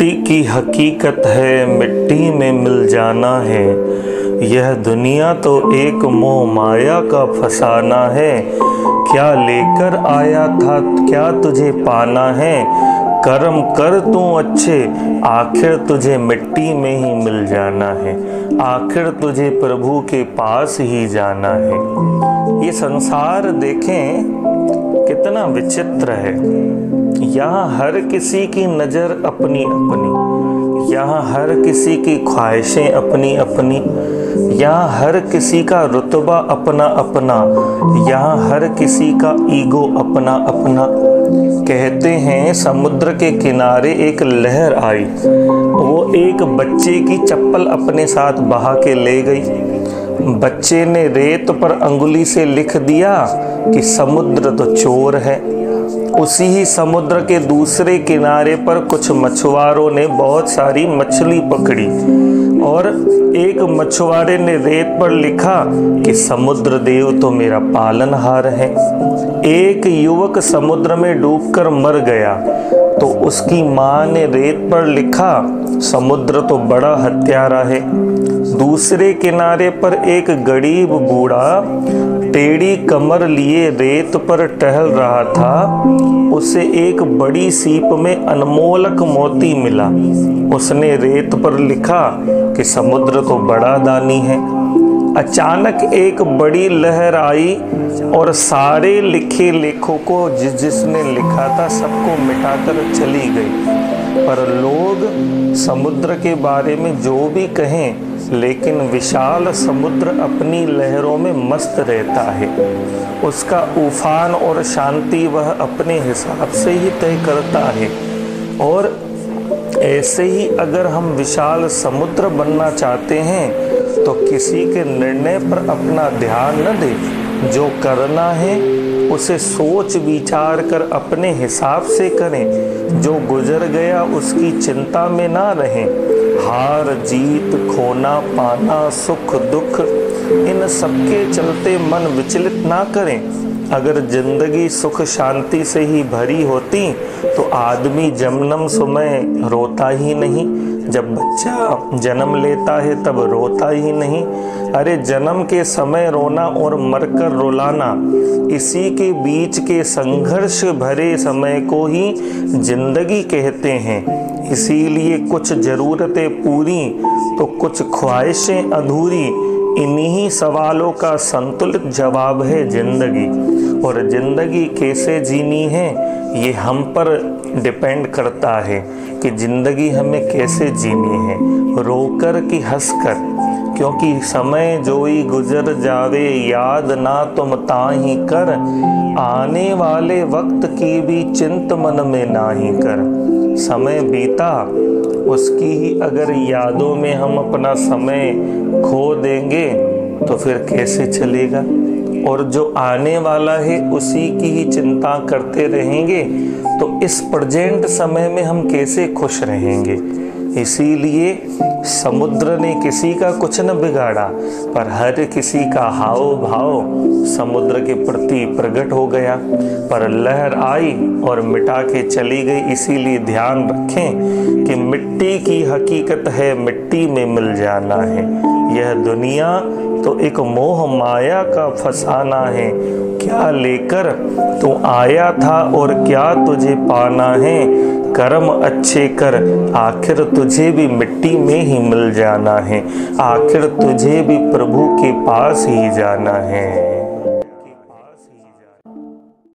मिट्टी की हकीकत है, मिट्टी में मिल जाना है। यह दुनिया तो एक मोह माया का फसाना है। क्या लेकर आया था, क्या तुझे पाना है। कर्म कर तू अच्छे, आखिर तुझे मिट्टी में ही मिल जाना है। आखिर तुझे प्रभु के पास ही जाना है। ये संसार देखें कितना विचित्र है। यहाँ हर किसी की नज़र अपनी अपनी, यहाँ हर किसी की ख्वाहिशें अपनी अपनी, यहाँ हर किसी का रुतबा अपना अपना, यहाँ हर किसी का ईगो अपना अपना। कहते हैं समुद्र के किनारे एक लहर आई, वो एक बच्चे की चप्पल अपने साथ बहा के ले गई। बच्चे ने रेत पर अंगुली से लिख दिया कि समुद्र तो चोर है। उसी ही समुद्र के दूसरे किनारे पर कुछ मछुआरों ने बहुत सारी मछली पकड़ी और एक मछुआरे ने रेत पर लिखा कि समुद्र देव तो मेरा पालनहार है। एक युवक समुद्र में डूबकर मर गया तो उसकी माँ ने रेत पर लिखा समुद्र तो बड़ा हत्यारा है। दूसरे किनारे पर एक गरीब बूढ़ा टेढ़ी कमर लिए रेत पर टहल रहा था। उसे एक बड़ी सीप में अनमोलक मोती मिला। उसने रेत पर लिखा कि समुद्र तो बड़ा दानी है। अचानक एक बड़ी लहर आई और सारे लिखे लेखों को जिसने लिखा था सबको मिटाकर चली गई। पर लोग समुद्र के बारे में जो भी कहें, लेकिन विशाल समुद्र अपनी लहरों में मस्त रहता है। उसका उफान और शांति वह अपने हिसाब से ही तय करता है। और ऐसे ही अगर हम विशाल समुद्र बनना चाहते हैं तो किसी के निर्णय पर अपना ध्यान न दें। जो करना है उसे सोच विचार कर अपने हिसाब से करें। जो गुजर गया उसकी चिंता में ना रहें। हार जीत, खोना पाना, सुख दुख, इन सबके चलते मन विचलित ना करें। अगर जिंदगी सुख शांति से ही भरी होती तो आदमी जन्म समय रोता ही नहीं। जब बच्चा जन्म लेता है तब रोता ही नहीं। अरे जन्म के समय रोना और मरकर रुलाना, इसी के बीच के संघर्ष भरे समय को ही जिंदगी कहते हैं। इसीलिए कुछ ज़रूरतें पूरी तो कुछ ख्वाहिशें अधूरी। इन्हीं सवालों का संतुलित जवाब है जिंदगी। और जिंदगी कैसे जीनी है ये हम पर डिपेंड करता है कि जिंदगी हमें कैसे जीनी है, रोकर कि हंसकर। क्योंकि समय जोई गुजर जावे, याद ना तुम ताही कर। आने वाले वक्त की भी चिंत मन में ना ही कर। समय बीता उसकी ही अगर यादों में हम अपना समय खो देंगे तो फिर कैसे चलेगा। और जो आने वाला है उसी की ही चिंता करते रहेंगे तो इस प्रेजेंट समय में हम कैसे खुश रहेंगे। इसीलिए समुद्र ने किसी का कुछ न बिगाड़ा, पर हर किसी का हाव भाव समुद्र के प्रति प्रकट हो गया। पर लहर आई और मिटा के चली गई। इसीलिए ध्यान रखें कि मिट्टी की हकीकत है, मिट्टी में मिल जाना है। यह दुनिया तो एक मोह माया का फसाना है। क्या लेकर तू आया था और क्या तुझे पाना है। कर्म अच्छे कर, आखिर तुझे भी मिट्टी में ही मिल जाना है। आखिर तुझे भी प्रभु के पास ही जाना है।